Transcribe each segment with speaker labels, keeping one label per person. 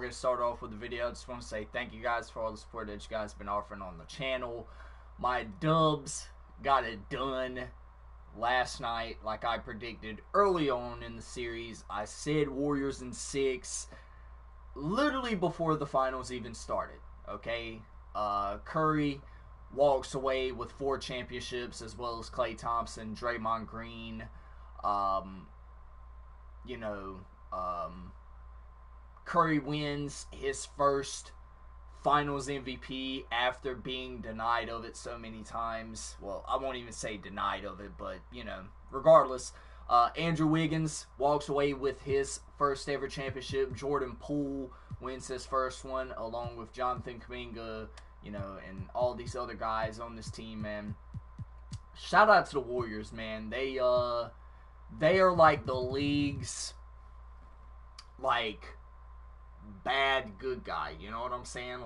Speaker 1: we're going to start off with the video, I just want to say thank you guys for all the support that you guys have been offering on the channel. My Dubs got it done last night like I predicted early on in the series. I said Warriors in 6 literally before the finals even started, okay? Curry walks away with 4 championships, as well as Klay Thompson, Draymond Green, Curry wins his first finals MVP after being denied of it so many times. Well, I won't even say denied of it, but, regardless. Andrew Wiggins walks away with his first ever championship. Jordan Poole wins his first one, along with Jonathan Kuminga, and all these other guys on this team, man. Shout out to the Warriors, man. They are like the league's, bad good guy, you know what I'm saying?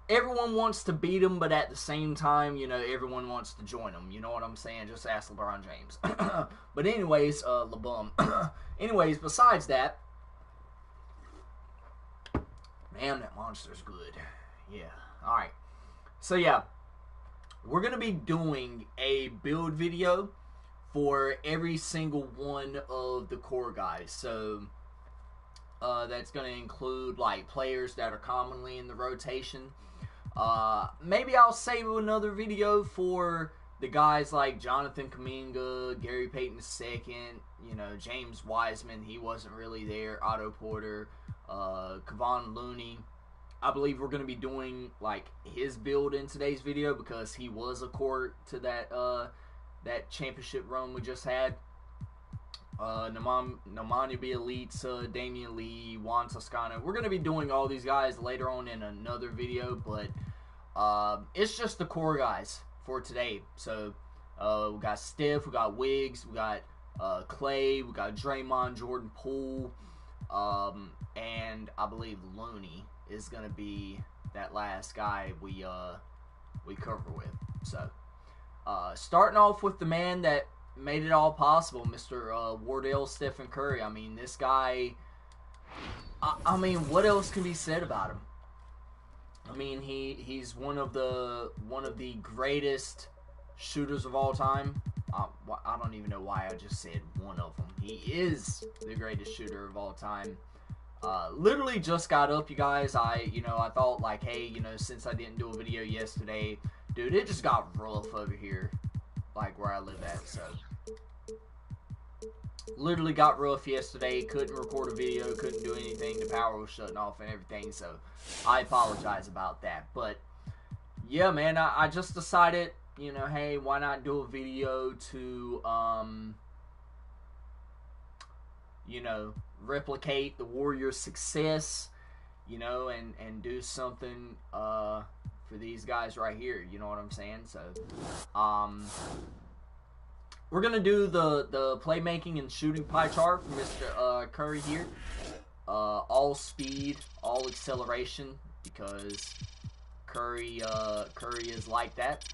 Speaker 1: Everyone wants to beat them, but at the same time, everyone wants to join them, you know what I'm saying? Just ask LeBron James. But anyways, anyways, besides that, man, that monster's good. Yeah. Alright. So yeah, we're going to be doing a build video for every single one of the core guys. So that's going to include players that are commonly in the rotation. Maybe I'll save another video for the guys like Jonathan Kuminga, Gary Payton II, James Wiseman, he wasn't really there, Otto Porter, Kevon Looney. I believe we're going to be doing his build in today's video because he was a core to that championship run we just had. Nemanja Bjelica, Damian Lee, Juan Toscano. We're going to be doing all these guys later on in another video, but it's just the core guys for today. So we got Steph, we got Wiggs, we got Klay, we got Draymond, Jordan Poole, and I believe Looney is going to be that last guy we cover with. So starting off with the man that made it all possible, Mr. Wardell Stephen Curry. I mean, this guy, I mean, what else can be said about him? I mean, he's one of the greatest shooters of all time. I don't even know why I just said one of them. He is the greatest shooter of all time. Literally just got up, you guys. I thought hey, since I didn't do a video yesterday, dude, it just got rough over here, where I live at. So literally got rough yesterday. Couldn't record a video, couldn't do anything. The power was shutting off and everything, so I apologize about that. But yeah, man, I just decided, hey, why not do a video to replicate the Warriors' success, and do something for these guys right here, you know what I'm saying? So we're gonna do the playmaking and shooting pie chart for Mr. Curry here. All speed, all acceleration, because Curry is like that.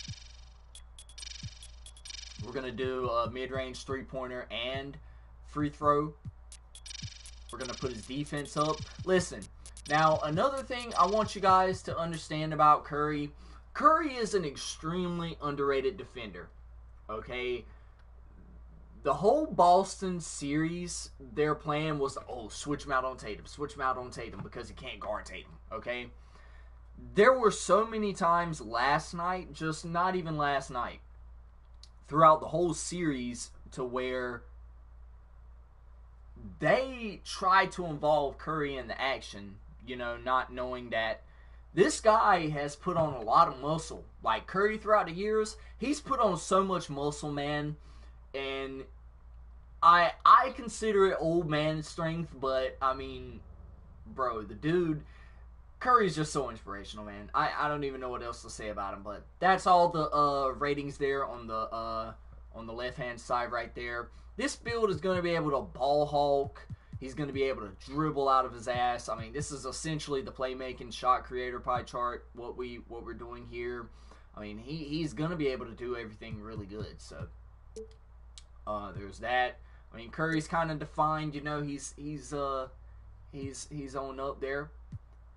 Speaker 1: We're gonna do a mid-range three-pointer and free throw. We're gonna put his defense up. Listen, now another thing I want you guys to understand about Curry. Curry is an extremely underrated defender. Okay. The whole Boston series, their plan was, switch him out on Tatum. Switch him out on Tatum because he can't guard Tatum, okay? There were so many times last night, just not even last night, throughout the whole series to where they tried to involve Curry in the action, not knowing that this guy has put on a lot of muscle. Curry throughout the years, he's put on so much muscle, man. And I consider it old man strength, but I mean, bro, the dude, Curry's just so inspirational, man. I don't even know what else to say about him, but that's all the ratings there on the left hand side right there. This build is going to be able to ball hawk. He's going to be able to dribble out of his ass. I mean, this is essentially the playmaking shot creator pie chart. What we're doing here. I mean, he's going to be able to do everything really good. So there's that. I mean, Curry's kind of defined. He's on up there.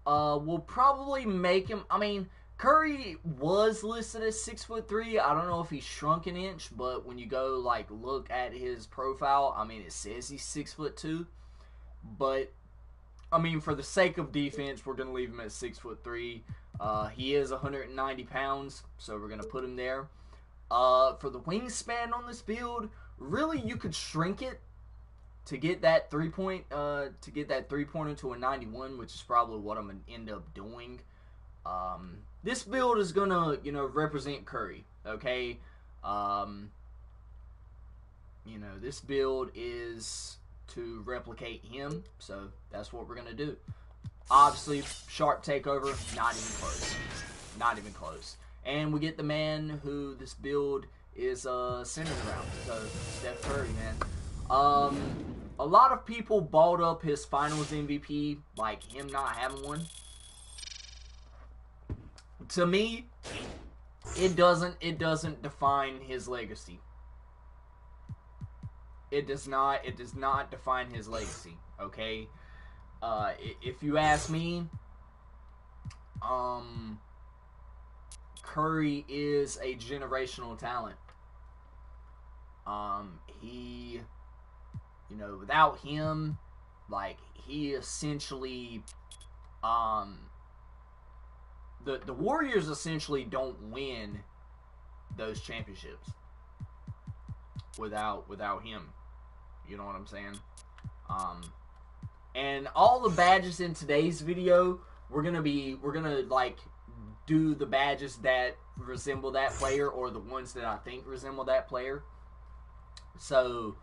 Speaker 1: will probably make him. I mean, Curry was listed as 6'3". I don't know if he shrunk an inch, but when you go like look at his profile, I mean, it says he's 6'2". But I mean, for the sake of defense, we're gonna leave him at 6'3". He is 190 pounds, so we're gonna put him there. For the wingspan on this build, really you could shrink it to get that 3-pointer to a 91, which is probably what I'm gonna end up doing. This build is gonna, represent Curry. Okay, this build is to replicate him, so that's what we're gonna do. Obviously, sharp takeover, not even close, not even close. And we get the man who this build is centered around, so Steph Curry, man. A lot of people balled up his Finals MVP, like him not having one. To me, it doesn't define his legacy. It does not define his legacy. Okay, if you ask me, Curry is a generational talent. Without him, like, he essentially, the Warriors essentially don't win those championships without him. You know what I'm saying? And all the badges in today's video, we're gonna like do the badges that resemble that player, or the ones that I think resemble that player. So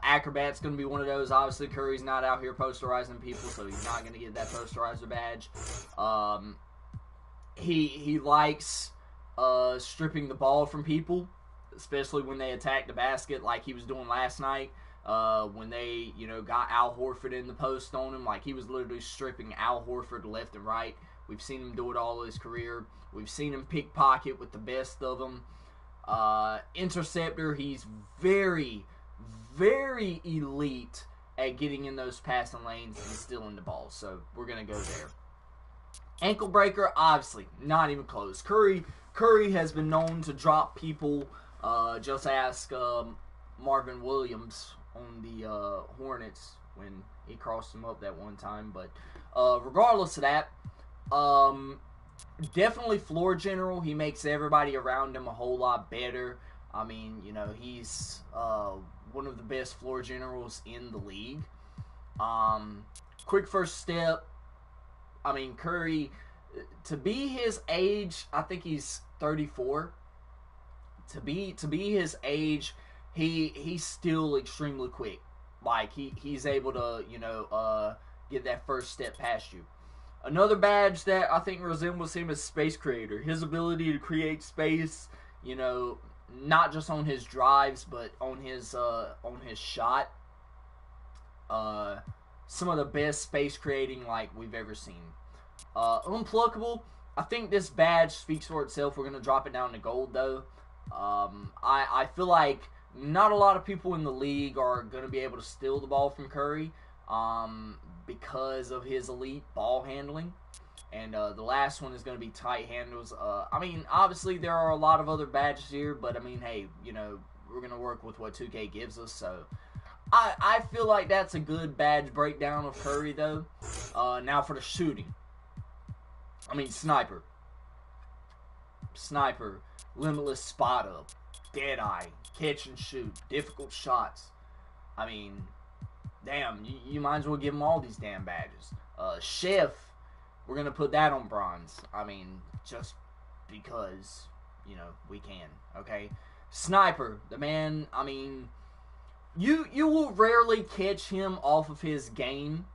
Speaker 1: Acrobat's gonna be one of those. Obviously, Curry's not out here posterizing people, so he's not gonna get that posterizer badge. He likes stripping the ball from people, especially when they attack the basket, like he was doing last night. When they, got Al Horford in the post on him, like he was literally stripping Al Horford left and right. We've seen him do it all his career. We've seen him pickpocket with the best of them. Interceptor, he's very, very elite at getting in those passing lanes and stealing the ball. So we're going to go there. Ankle breaker, obviously, not even close. Curry has been known to drop people. Just ask Marvin Williams on the Hornets when he crossed him up that one time. But regardless of that, definitely floor general. He makes everybody around him a whole lot better. I mean, he's one of the best floor generals in the league. Quick first step. I mean, Curry, to be his age, I think he's 34. To be his age, he's still extremely quick. Like he's able to, get that first step past you. Another badge that I think resembles him is Space Creator. His ability to create space, not just on his drives, but on his shot. Some of the best space creating like we've ever seen. Unpluckable, I think this badge speaks for itself. We're going to drop it down to gold, though. I feel like not a lot of people in the league are going to be able to steal the ball from Curry because of his elite ball handling. And the last one is going to be tight handles. I mean, obviously there are a lot of other badges here, but I mean, hey, we're going to work with what 2K gives us, so I feel like that's a good badge breakdown of Curry, though. Now for the shooting. I mean, Sniper, Limitless Spot Up, Deadeye, Catch and Shoot, Difficult Shots. I mean, damn, you might as well give him all these damn badges. Chef, we're going to put that on bronze. I mean, just because, we can, okay? Sniper, the man, I mean, you will rarely catch him off of his game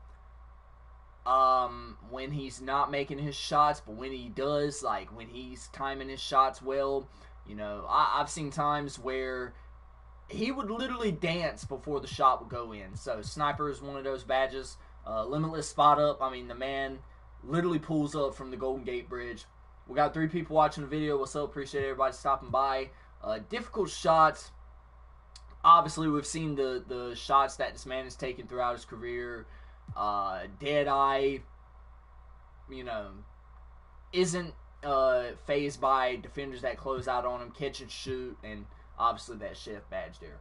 Speaker 1: when he's not making his shots, but when he does, like when he's timing his shots well, I've seen times where he would literally dance before the shot would go in. So Sniper is one of those badges. Limitless Spot Up, I mean, the man literally pulls up from the Golden Gate Bridge. We got 3 people watching the video. What's up? Appreciate everybody stopping by. Difficult Shots, obviously we've seen the shots that this man has taken throughout his career. Deadeye, you know, isn't phased by defenders that close out on him, catch and shoot, and obviously that chef badge there.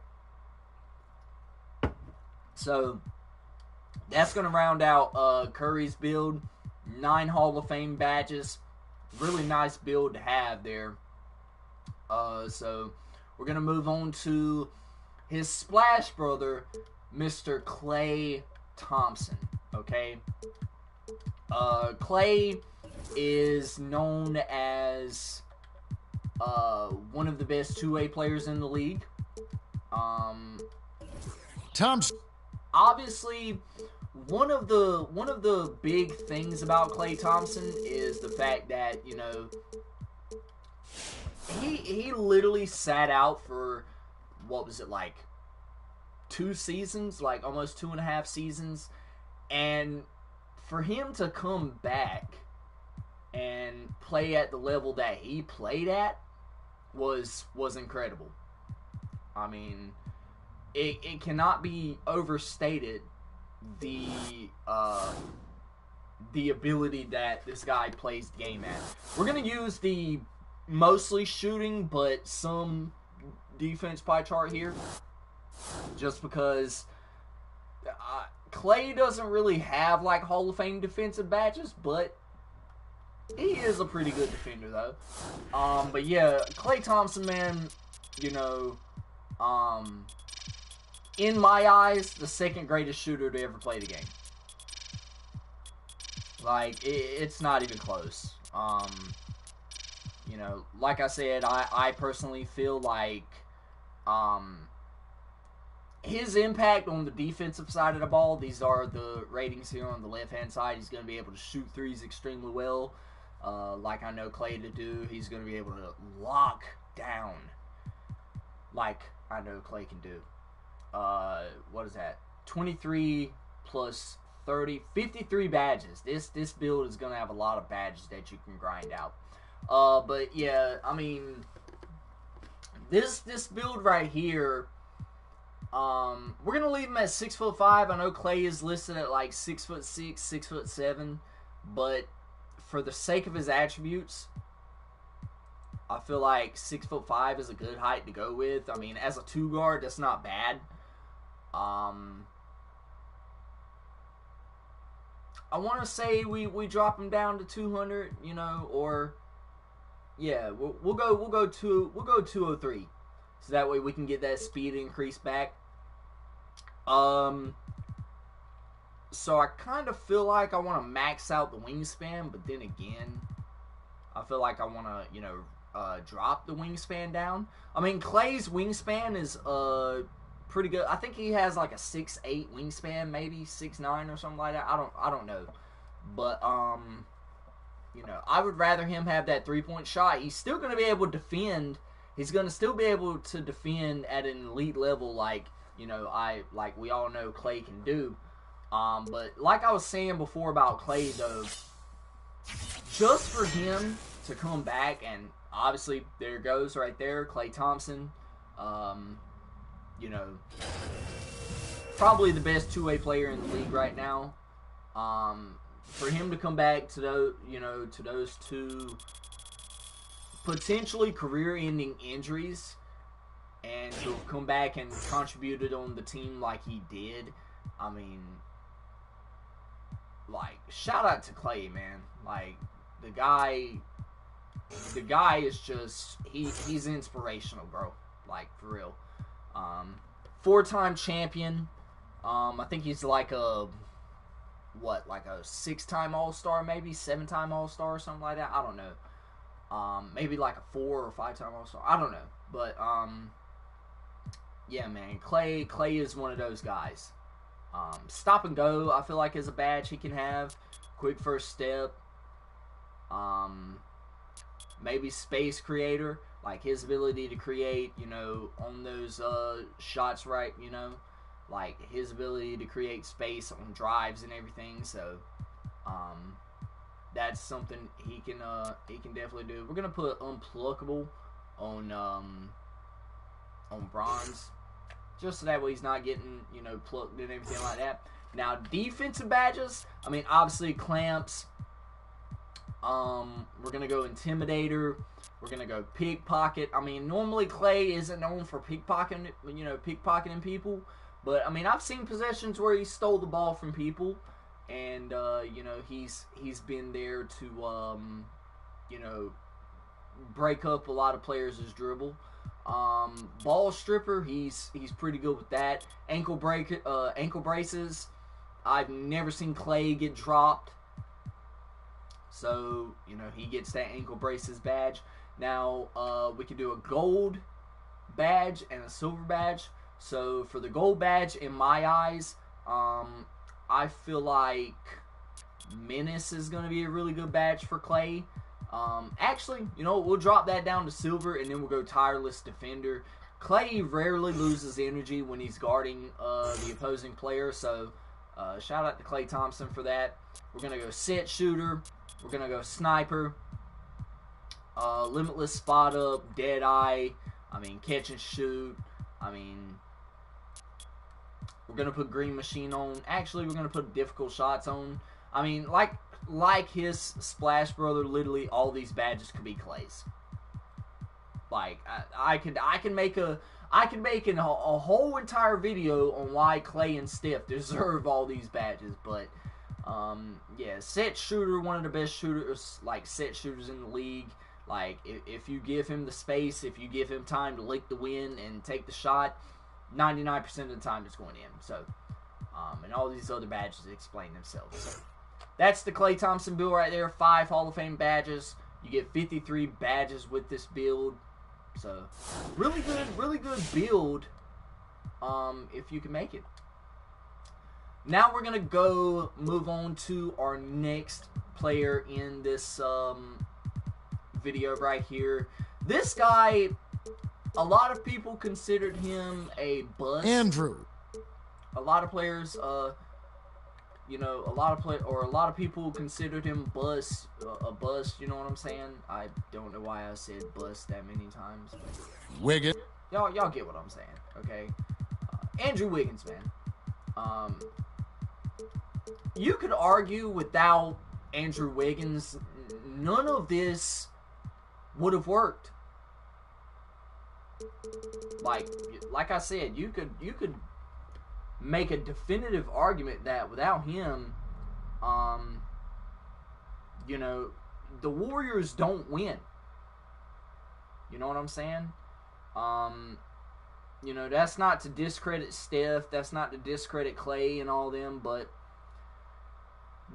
Speaker 1: So that's going to round out Curry's build. 9 Hall of Fame badges. Really nice build to have there. So we're going to move on to his splash brother, Mr. Klay Thompson. Okay? Klay is known as one of the best two-way players in the league.
Speaker 2: Thompson.
Speaker 1: Obviously, one of the big things about Klay Thompson is the fact that, you know, he literally sat out for, what was it, like 2 seasons, like almost 2.5 seasons, and for him to come back and play at the level that he played at was incredible. I mean, it cannot be overstated the ability that this guy plays the game at. We're gonna use the mostly shooting but some defense pie chart here, just because Klay doesn't really have like Hall of Fame defensive badges, but he is a pretty good defender though. But yeah, Klay Thompson, man, you know, in my eyes, the second greatest shooter to ever play the game. Like, it's not even close. You know, like I said, I personally feel like his impact on the defensive side of the ball, these are the ratings here on the left-hand side. He's going to be able to shoot threes extremely well, like I know Klay to do. He's going to be able to lock down like I know Klay can do. What is that? 23 plus 30, 53 badges. This build is going to have a lot of badges that you can grind out. But yeah, I mean, this build right here, we're going to leave him at 6'5". I know Klay is listed at like 6'6", 6'7", but for the sake of his attributes, I feel like 6'5" is a good height to go with. I mean, as a 2 guard, that's not bad. I want to say we drop him down to 200, you know, or yeah, we'll go 203, so that way we can get that speed increase back. So I kind of feel like I want to max out the wingspan, but then again, I feel like I want to, you know, drop the wingspan down. I mean, Klay's wingspan is pretty good. I think he has like a 6'8" wingspan, maybe 6'9" or something like that. I don't know, but you know, I would rather him have that 3-point shot. He's still going to be able to defend. He's going to still be able to defend at an elite level, like, you know, like we all know Klay can do. But like I was saying before about Klay, though, just for him to come back, and obviously there it goes right there, Klay Thompson, you know, probably the best two-way player in the league right now. For him to come back to those, you know, to those 2 potentially career-ending injuries, and to come back and contributed on the team like he did, I mean, like, shout out to Klay, man. Like, the guy is just, he's inspirational, bro. Like, for real. 4-time champion. I think he's like a 6-time All-Star, maybe 7-time All-Star or something like that. I don't know. Maybe like a 4 or 5-time All-Star. I don't know. But yeah, man, Klay is one of those guys. Stop and go, I feel like, is a badge he can have. Quick first step. Maybe space creator, like his ability to create, you know, on those shots, right, you know, like his ability to create space on drives and everything. So that's something he can definitely do. We're gonna put unpluckable on bronze, just so that way he's not getting, you know, plucked and everything like that. Now, defensive badges, I mean, obviously clamps, We're going to go Intimidator. We're going to go Pickpocket. I mean, normally Klay isn't known for pickpocketing people. But, I mean, I've seen possessions where he stole the ball from people. And, he's been there to, break up a lot of players' dribble. Ball stripper, he's pretty good with that. Ankle braces. I've never seen Klay get dropped. So, he gets that ankle braces badge. Now, we can do a gold badge and a silver badge. So, for the gold badge, in my eyes, I feel like Menace is going to be a really good badge for Klay. Actually, we'll drop that down to silver, and then we'll go Tireless Defender. Klay rarely loses energy when he's guarding the opposing player, so shout out to Klay Thompson for that. We're going to go Set Shooter. We're going to go Sniper. Limitless Spot Up, Dead Eye. Catch and Shoot. We're going to put Green Machine on. Actually, we're going to put Difficult Shots on. Like his Splash Brother, literally all these badges could be Klay's. Like, I can make a whole entire video on why Klay and Steph deserve all these badges. But yeah, Set Shooter, one of the best shooters, like set shooters in the league. Like, if you give him the space, if you give him time to lick the wind and take the shot, 99% of the time it's going in. So, and all these other badges explain themselves. So, that's the Klay Thompson build right there. 5 Hall of Fame badges. You get 53 badges with this build. So, really good build if you can make it. Now we're going to move on to our next player in this video right here. This guy, a lot of people considered him a bust.
Speaker 2: Andrew.
Speaker 1: A lot of players, a lot of people considered him a bust, you know what I'm saying? I don't know why I said bust that many times.
Speaker 2: Wiggins.
Speaker 1: Y'all get what I'm saying, okay? Andrew Wiggins, man. You could argue without Andrew Wiggins, none of this would have worked. Like I said, you could make a definitive argument that without him, the Warriors don't win. You know what I'm saying? That's not to discredit Steph, that's not to discredit Klay and all them, but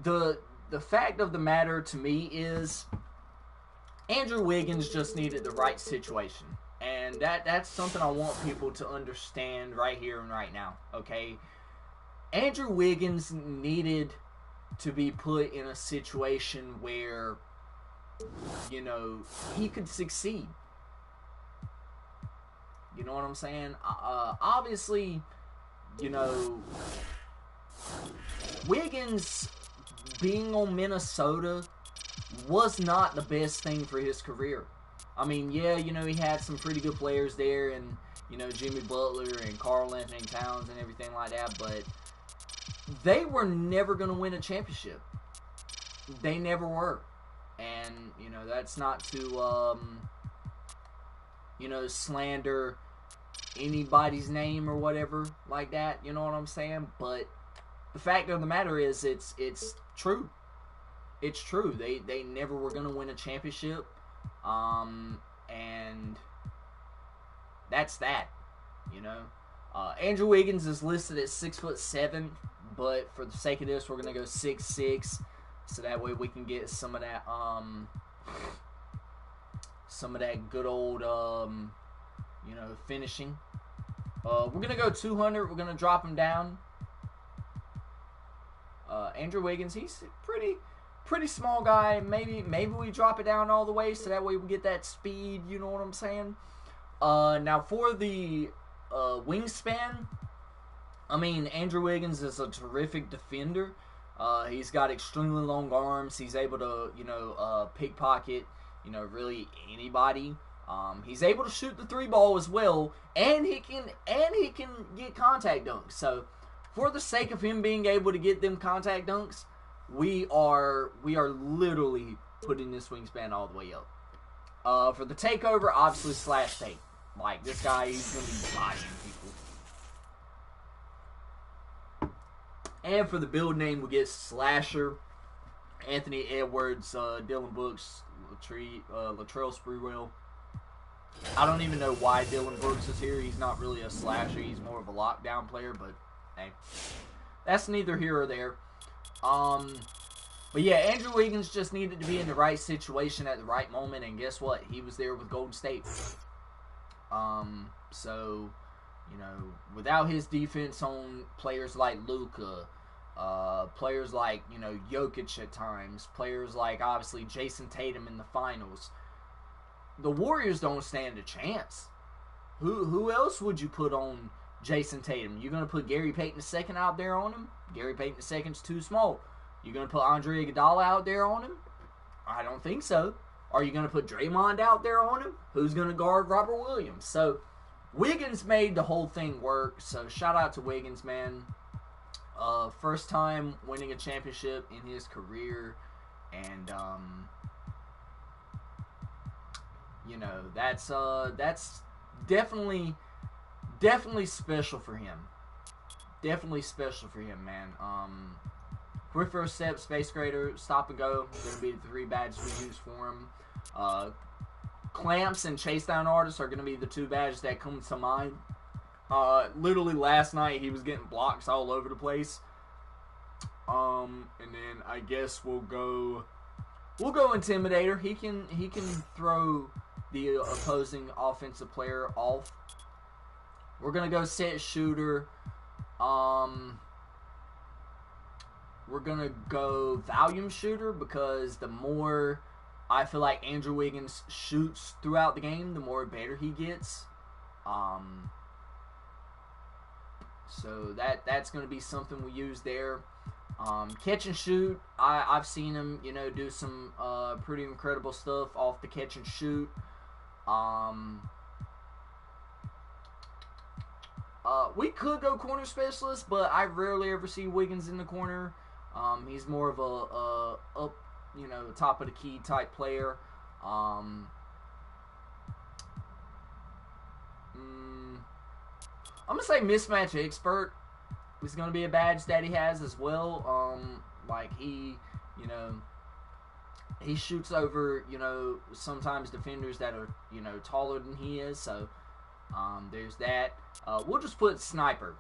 Speaker 1: the fact of the matter to me is Andrew Wiggins just needed the right situation. And that's something I want people to understand right here and right now, okay? Andrew Wiggins needed to be put in a situation where, he could succeed. You know what I'm saying? Obviously, Wiggins being on Minnesota was not the best thing for his career. Yeah, he had some pretty good players there, and, Jimmy Butler and Karl Anthony Towns and everything like that, but they were never going to win a championship. They never were. And, that's not to, slander anybody's name or whatever like that, you know what I'm saying? But the fact of the matter is, it's true. It's true. They never were going to win a championship. And that's that, Andrew Wiggins is listed at 6'7", but for the sake of this, we're gonna go 6'6", so that way we can get some of that good old, finishing. We're gonna go 200. We're gonna drop him down. Andrew Wiggins, he's pretty small guy. Maybe we drop it down all the way so that way we get that speed, you know what I'm saying? Now for the wingspan, Andrew Wiggins is a terrific defender. He's got extremely long arms. He's able to, pickpocket, really anybody. He's able to shoot the 3-ball as well, and he can get contact dunks. So for the sake of him being able to get them contact dunks, we are literally putting this wingspan all the way up. For the takeover, obviously slash take. Like, this guy, he's going to be bodying people. And for the build name, we get Slasher, Anthony Edwards, Dylan Brooks, Latrell Sprewell. I don't even know why Dylan Brooks is here. He's not really a slasher. He's more of a lockdown player, but hey, that's neither here or there. But yeah, Andrew Wiggins just needed to be in the right situation at the right moment, and guess what? He was there with Golden State. So, you know, without his defense on players like Luka, players like, you know, Jokic at times, players like, obviously, Jason Tatum in the finals, the Warriors don't stand a chance. Who else would you put on Jason Tatum? You're going to put Gary Payton II out there on him? Gary Payton II's too small. You're going to put Andre Iguodala out there on him? I don't think so. Are you going to put Draymond out there on him? Who's going to guard Robert Williams? So, Wiggins made the whole thing work. So, shout out to Wiggins, man. First time winning a championship in his career. And, you know, that's definitely special for him. Definitely special for him, man. Quick first step, Space Grader, Stop and Go. Going to be the 3 badges we use for him. Clamps and Chase Down Artists are going to be the 2 badges that come to mind. Literally last night he was getting blocks all over the place. And then I guess we'll go Intimidator. He can throw the opposing offensive player off. We're gonna go Set Shooter. We're gonna go Volume Shooter because the more I feel like Andrew Wiggins shoots throughout the game, the more better he gets. So that's gonna be something we use there. Catch and shoot. I've seen him, you know, do some pretty incredible stuff off the catch and shoot. We could go corner specialist, but I rarely ever see Wiggins in the corner. He's more of a up, you know, top of the key type player. I'm gonna say mismatch expert is gonna be a badge that he has as well. Like he, you know, he shoots over, you know, sometimes defenders that are, you know, taller than he is. So there's that. We'll just put sniper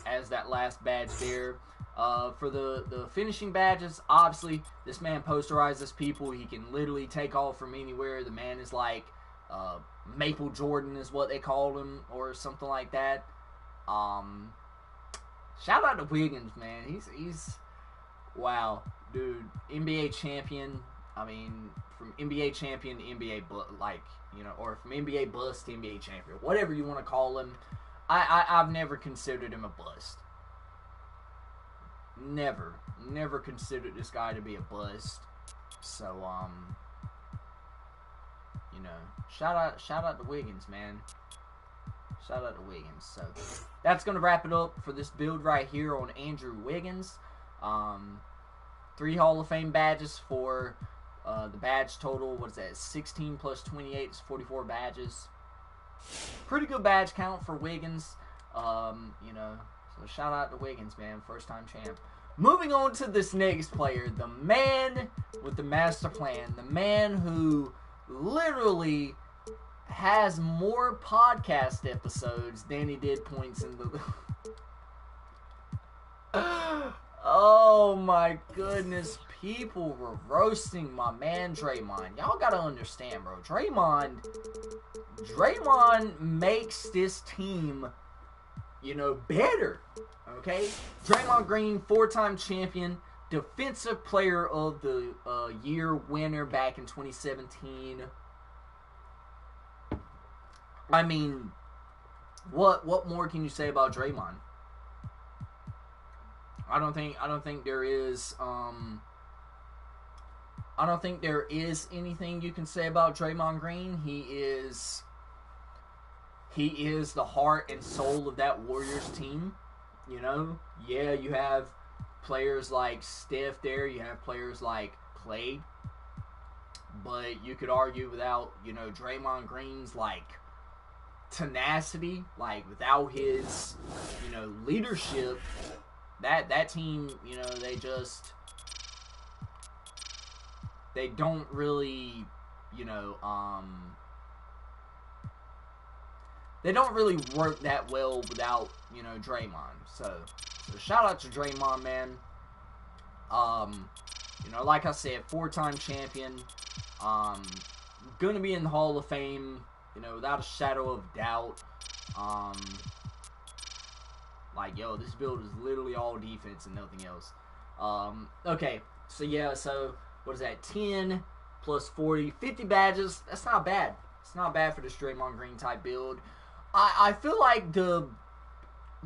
Speaker 1: as that last badge there. For the finishing badges, obviously, this man posterizes people. He can literally take off from anywhere. The man is like Maple Jordan is what they called him, or something like that. Shout out to Wiggins, man. He's wow, dude. NBA champion. I mean, from NBA champion to NBA, like, you know, or from NBA bust to NBA champion, whatever you want to call him. I've never considered him a bust. Never considered this guy to be a bust. So, you know, shout out to Wiggins, man. Shout out to Wiggins. So, that's going to wrap it up for this build right here on Andrew Wiggins. 3 Hall of Fame badges for the badge total. What is that? 16 plus 28 is 44 badges. Pretty good badge count for Wiggins. You know, so shout out to Wiggins, man. First time champ. Moving on to this next player, the man with the master plan, the man who literally has more podcast episodes than he did points in the... Oh my goodness, people were roasting my man Draymond. Y'all gotta understand, bro. Draymond makes this team, you know, better. Okay? Draymond Green, 4-time champion, defensive player of the year winner back in 2017. I mean, what more can you say about Draymond? I don't think there is anything you can say about Draymond Green. He is the heart and soul of that Warriors team. You know, yeah, you have players like Steph there. You have players like Klay. But you could argue without, you know, Draymond Green's, like, tenacity, like, without his, you know, leadership, that team, you know, they don't really, you know, they don't really work that well without, you know, Draymond. So shout out to Draymond, man. You know, like I said, 4-time champion. Gonna be in the Hall of Fame, you know, without a shadow of doubt. Like, yo, this build is literally all defense and nothing else. Okay, so yeah, so what is that? 10 plus 40, 50 badges. That's not bad. It's not bad for this Draymond Green type build. I feel like the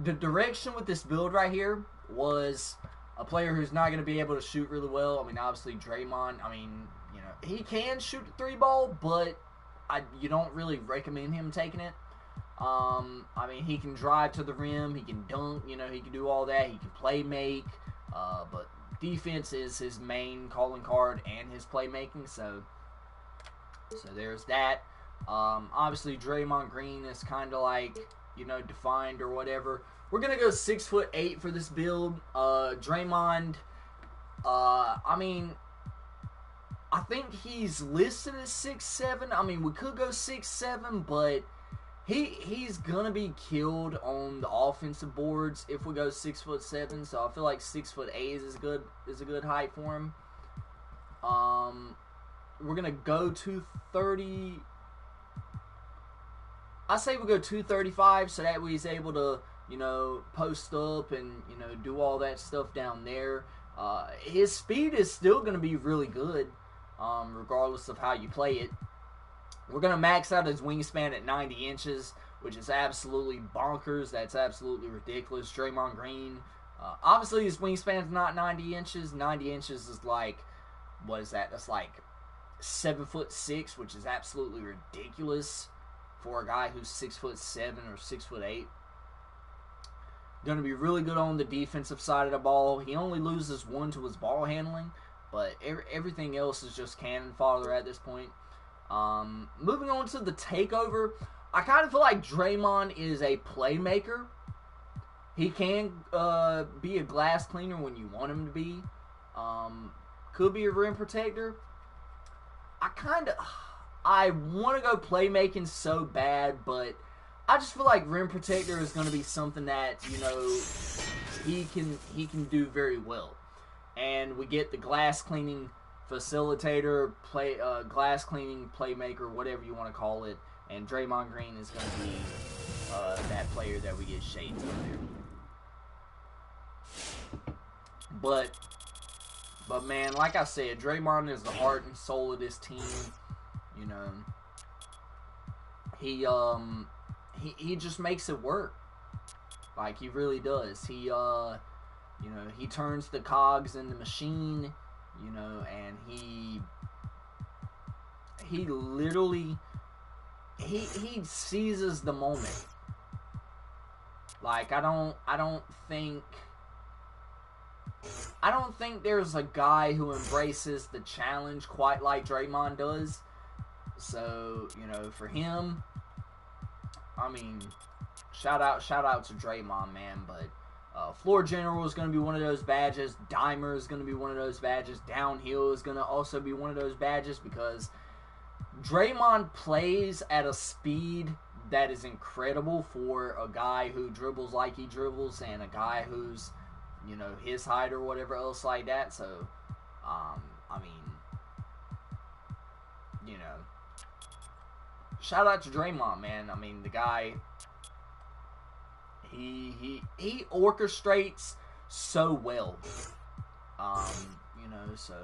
Speaker 1: direction with this build right here was a player who's not going to be able to shoot really well. I mean, obviously Draymond, I mean, you know, he can shoot the 3-ball, but you don't really recommend him taking it. I mean, he can drive to the rim, he can dunk, you know, he can do all that, he can play make, but defense is his main calling card and his playmaking, so there's that. Obviously Draymond Green is kind of like, you know, defined or whatever. We're gonna go 6'8" for this build. Draymond, I mean, I think he's listed as 6'7". I mean, we could go 6'7", but he's gonna be killed on the offensive boards if we go 6'7". So I feel like 6'8" is a good height for him. We're gonna go 230. I say we go 235, so that way he's able to, you know, post up and, you know, do all that stuff down there. His speed is still going to be really good, regardless of how you play it. We're going to max out his wingspan at 90 inches, which is absolutely bonkers. That's absolutely ridiculous. Draymond Green, obviously his wingspan's not 90 inches. 90 inches is like, what is that? That's like 7'6", which is absolutely ridiculous for a guy who's 6'7" or 6'8". Going to be really good on the defensive side of the ball. He only loses 1 to his ball handling, but everything else is just cannon fodder at this point. Moving on to the takeover, I kind of feel like Draymond is a playmaker. He can be a glass cleaner when you want him to be. Could be a rim protector. I want to go playmaking so bad, but I just feel like rim protector is going to be something that, you know, he can do very well. And we get the glass cleaning facilitator, glass cleaning playmaker, whatever you want to call it. And Draymond Green is going to be that player that we get shades of there. But man, like I said, Draymond is the heart and soul of this team. You know, he just makes it work. Like, he really does. He, you know, he turns the cogs in the machine, you know, and he literally, he seizes the moment. Like, I don't think there's a guy who embraces the challenge quite like Draymond does. So, you know, for him, I mean, shout out to Draymond, man. But Floor General is going to be one of those badges. Dimer is going to be one of those badges. Downhill is going to also be one of those badges, because Draymond plays at a speed that is incredible for a guy who dribbles like he dribbles and a guy who's, you know, his height or whatever else like that. So, I mean, you know, shout out to Draymond, man. I mean, the guy, he orchestrates so well. You know, so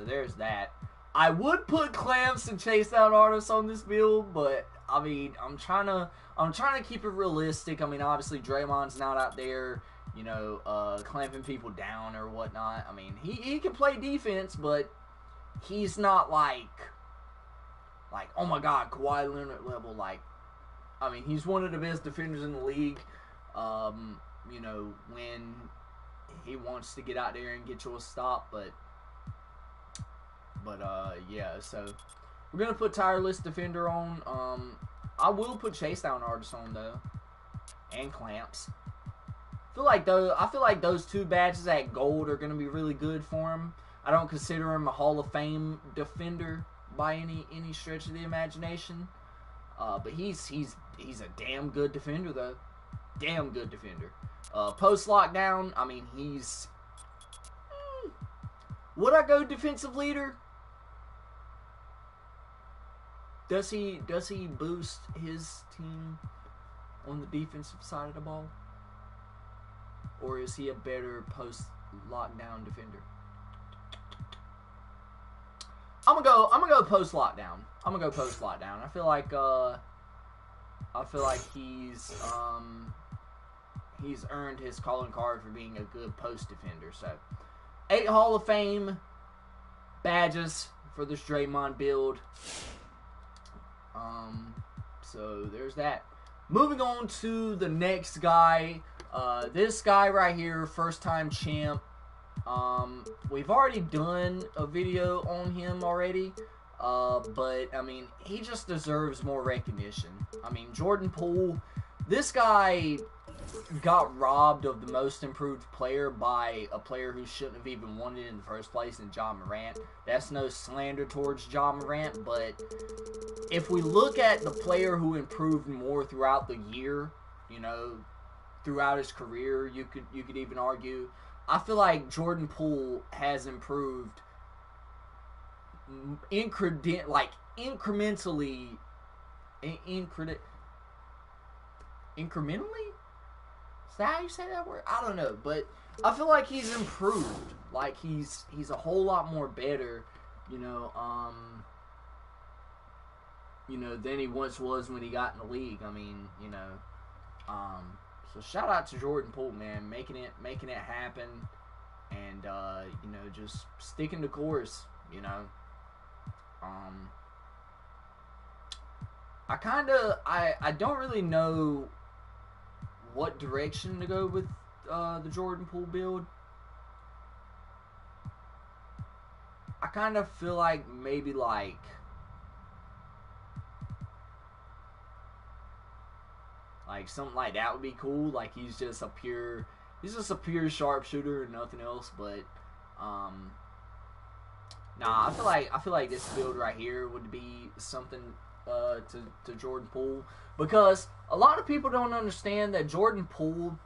Speaker 1: there's that. I would put clamps and chase down artists on this build, but I mean, I'm trying to keep it realistic. I mean, obviously Draymond's not out there, you know, clamping people down or whatnot. I mean, he can play defense, but he's not like, oh my God, Kawhi Leonard level. Like, I mean, he's one of the best defenders in the league. You know, when he wants to get out there and get you a stop, but yeah. So we're gonna put tireless defender on. I will put chase down artist on though, and clamps. I feel like those two badges at gold are gonna be really good for him. I don't consider him a Hall of Fame defender by any stretch of the imagination, but he's a damn good defender though. Damn good defender. Post lockdown, I mean, he's... would I go defensive leader? Does he boost his team on the defensive side of the ball? Or is he a better post lockdown defender? I'm gonna go post lockdown. I feel like he's earned his calling card for being a good post defender. So 8 Hall of Fame badges for this Draymond build. So there's that. Moving on to the next guy. This guy right here, first time champ. We've already done a video on him already. But I mean, he just deserves more recognition. I mean, Jordan Poole, this guy got robbed of the most improved player by a player who shouldn't have even won it in the first place in Ja Morant. That's no slander towards Ja Morant, but if we look at the player who improved more throughout the year, you know, throughout his career, you could even argue, I feel like Jordan Poole has improved incrementally. Is that how you say that word? I don't know, but I feel like he's improved. Like he's a whole lot more better, than he once was when he got in the league. I mean, so shout out to Jordan Poole, man, making it happen, and just sticking the course. I don't really know what direction to go with the Jordan Poole build. I kind of feel like maybe like something like that would be cool. Like he's just a pure sharpshooter and nothing else. But nah, I feel like this build right here would be something to Jordan Poole, because a lot of people don't understand that Jordan Poole,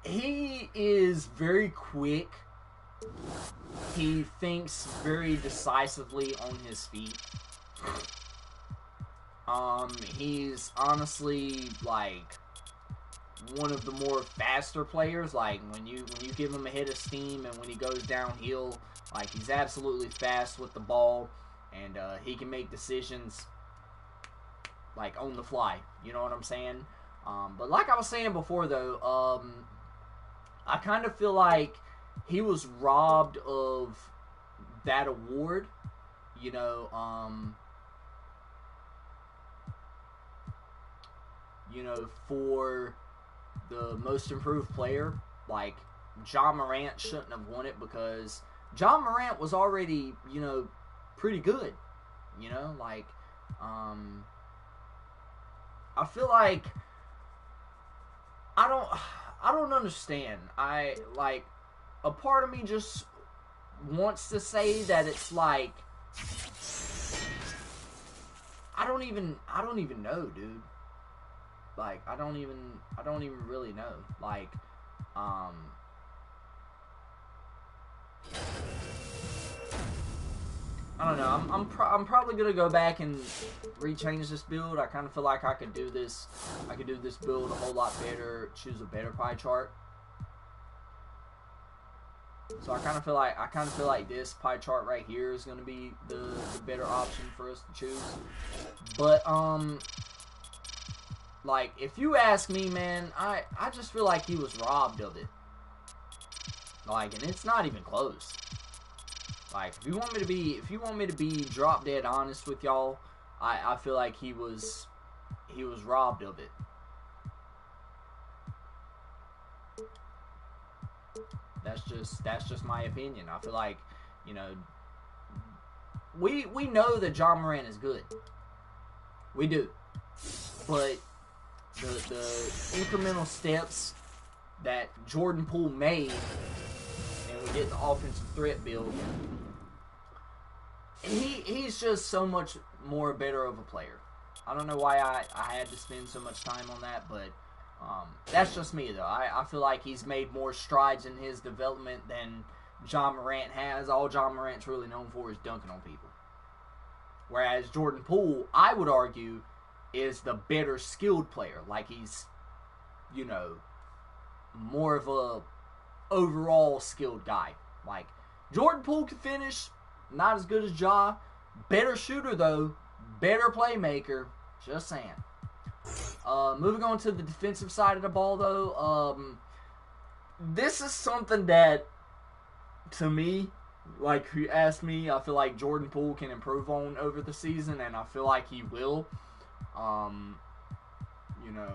Speaker 1: he is very quick. He thinks very decisively on his feet. He's honestly like one of the more faster players. Like when you give him a hit of steam and when he goes downhill, like he's absolutely fast with the ball, and he can make decisions like on the fly. You know what I'm saying? But like I was saying before though, I kind of feel like he was robbed of that award, for the most improved player. Like Ja Morant shouldn't have won it because Ja Morant was already, pretty good. I feel like I don't understand. A part of me just wants to say that it's like I don't even know, dude. Like I don't even really know. Like I don't know. I'm probably gonna go back and rechange this build. I kind of feel like I could do this build a whole lot better. Choose a better pie chart. So I kind of feel like this pie chart right here is gonna be the better option for us to choose. But like if you ask me, man, I just feel like he was robbed of it. Like, and it's not even close. Like, if you want me to be drop dead honest with y'all, I feel like he was robbed of it. That's just my opinion. I feel like, you know, we know that Ja Morant is good. We do. But the incremental steps that Jordan Poole made, and we get the offensive threat build, he's just so much more better of a player. I don't know why I had to spend so much time on that, but that's just me, though. I feel like he's made more strides in his development than Ja Morant has. All Ja Morant's really known for is dunking on people. Whereas Jordan Poole, I would argue, is the better skilled player. Like, he's, you know, more of a overall skilled guy. Like, Jordan Poole can finish, not as good as Ja. Better shooter, though. Better playmaker. Just saying. Moving on to the defensive side of the ball, though. This is something that, to me, like, who asked me, I feel like Jordan Poole can improve on over the season, and I feel like he will. You know,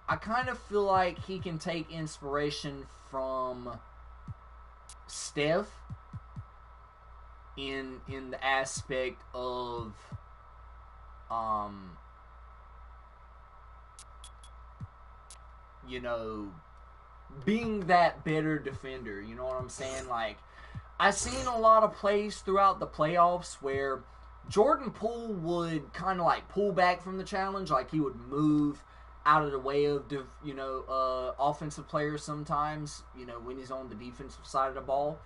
Speaker 1: I kind of feel like he can take inspiration from Steph in the aspect of you know, being that better defender. You know what I'm saying? Like, I've seen a lot of plays throughout the playoffs where Jordan Poole would kind of like pull back from the challenge, like he would move out of the way of offensive players sometimes, you know, when he's on the defensive side of the ball.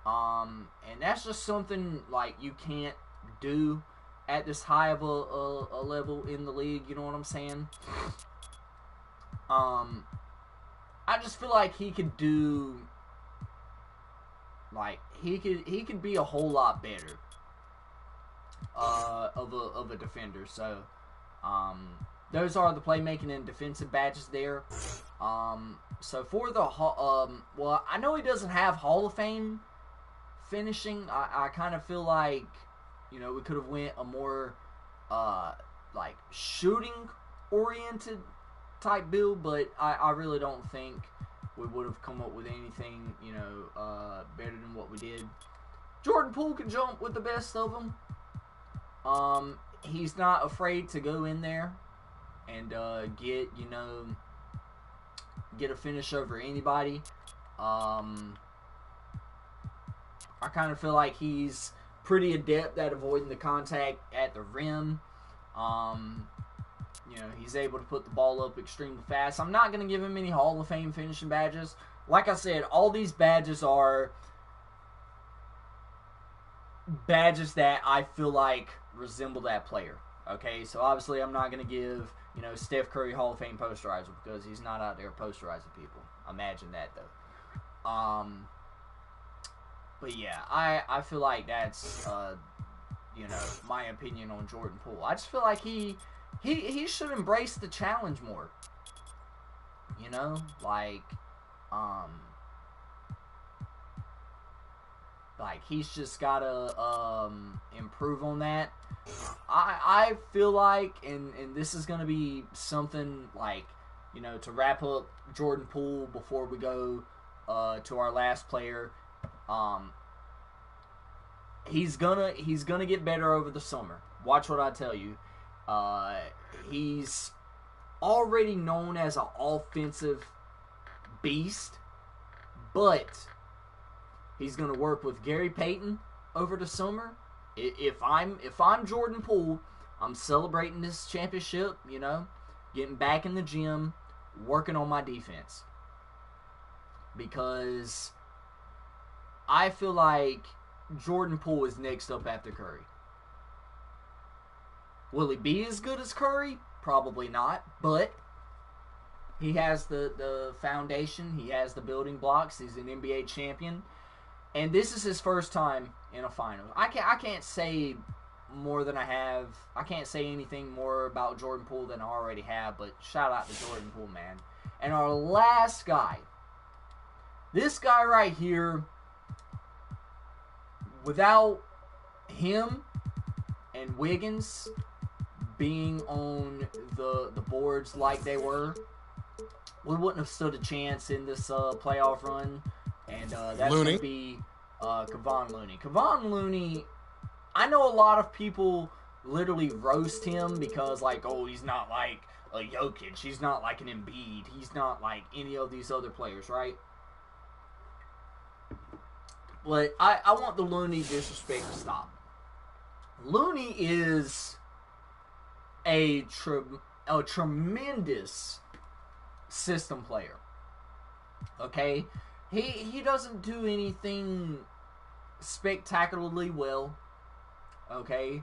Speaker 1: And that's just something like you can't do at this high of a level in the league. You know what I'm saying? I just feel like he could do, like, he could be a whole lot better of a defender. So those are the playmaking and defensive badges there. So for the well, I know he doesn't have Hall of Fame finishing. I kind of feel like, you know, we could have went a more like shooting oriented type build, but I really don't think we would have come up with anything, you know, better than what we did. Jordan Poole can jump with the best of them. He's not afraid to go in there and get, you know, get a finish over anybody. I kind of feel like he's pretty adept at avoiding the contact at the rim. You know, he's able to put the ball up extremely fast. I'm not going to give him any Hall of Fame finishing badges. Like I said, all these badges are badges that I feel like resemble that player. Okay, so obviously I'm not going to give, you know, Steph Curry Hall of Fame posterizer because he's not out there posterizing people. Imagine that, though. But yeah, I feel like that's, you know, my opinion on Jordan Poole. I just feel like he should embrace the challenge more. You know, like he's just gotta improve on that. I feel like, and this is gonna be something like, you know, to wrap up Jordan Poole before we go to our last player. He's gonna get better over the summer. Watch what I tell you. He's already known as an offensive beast, but he's gonna work with Gary Payton over the summer. If I'm Jordan Poole, I'm celebrating this championship. You know, getting back in the gym, working on my defense, because I feel like Jordan Poole is next up after Curry. Will he be as good as Curry? Probably not, but he has the foundation. He has the building blocks. He's an NBA champion, and this is his first time in a final. I can't say more than I have. I can't say anything more about Jordan Poole than I already have, but shout out to Jordan Poole, man. And our last guy, this guy right here, without him and Wiggins being on the boards like they were, we wouldn't have stood a chance in this playoff run, and that's
Speaker 2: Looney.
Speaker 1: going to be Kevon Looney. Kevon Looney, I know a lot of people literally roast him because, like, oh, he's not like a Jokic, he's not like an Embiid, he's not like any of these other players, right? But I want the Looney disrespect to stop. Looney is a tremendous system player. Okay? He doesn't do anything spectacularly well. Okay?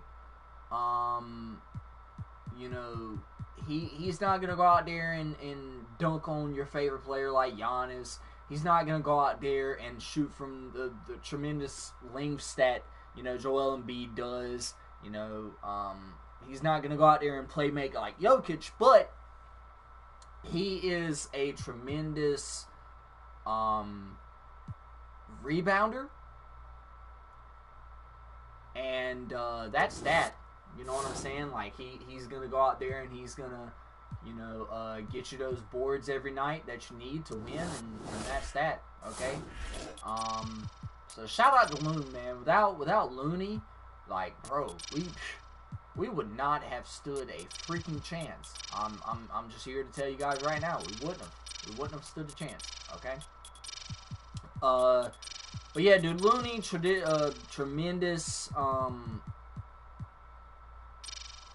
Speaker 1: You know, he's not gonna go out there and dunk on your favorite player like Giannis. He's not gonna go out there and shoot from the tremendous lengths that, you know, Joel Embiid does. You know, he's not gonna go out there and play make like Jokic, but he is a tremendous rebounder, and that's that. You know what I'm saying? Like he's gonna go out there and he's gonna, you know, get you those boards every night that you need to win, and that's that. Okay. So shout out to Looney, man. Without Looney, like, bro, we would not have stood a freaking chance. I'm just here to tell you guys right now, we wouldn't have stood a chance. Okay. But yeah, dude, Looney, tremendous,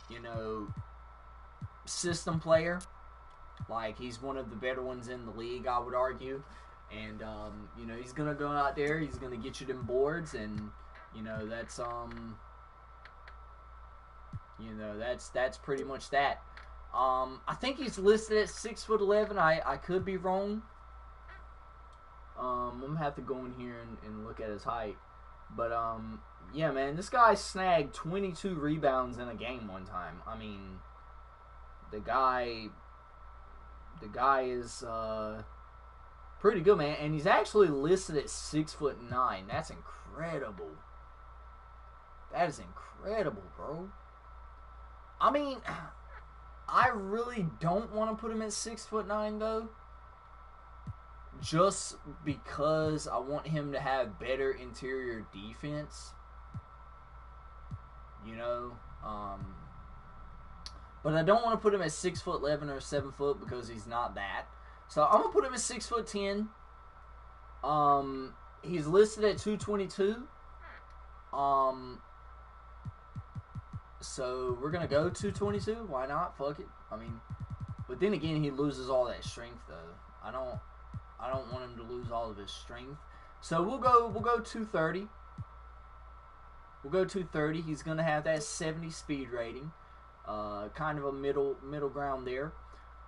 Speaker 1: you know, system player. Like, he's one of the better ones in the league, I would argue. And you know, he's gonna go out there, he's gonna get you them boards, and you know, that's that's pretty much that. I think he's listed at 6'11". I could be wrong. I'm gonna have to go in here and look at his height. But yeah, man, this guy snagged 22 rebounds in a game one time. I mean, the guy is pretty good, man, and he's actually listed at 6'9". That's incredible. That is incredible, bro. I mean, I really don't want to put him at 6'9" though, just because I want him to have better interior defense. You know, but I don't want to put him at 6'11" or 7 foot because he's not that. So I'm gonna put him at 6'10". He's listed at 222. So we're gonna go 222. Why not? Fuck it. I mean, but then again, he loses all that strength though. I don't want him to lose all of his strength. So we'll go 230. We'll go 230. He's gonna have that 70 speed rating. Kind of a middle ground there.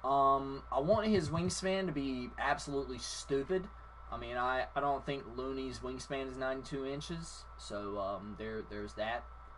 Speaker 1: I want his wingspan to be absolutely stupid. I mean, I don't think Looney's wingspan is 92 inches. So there's that.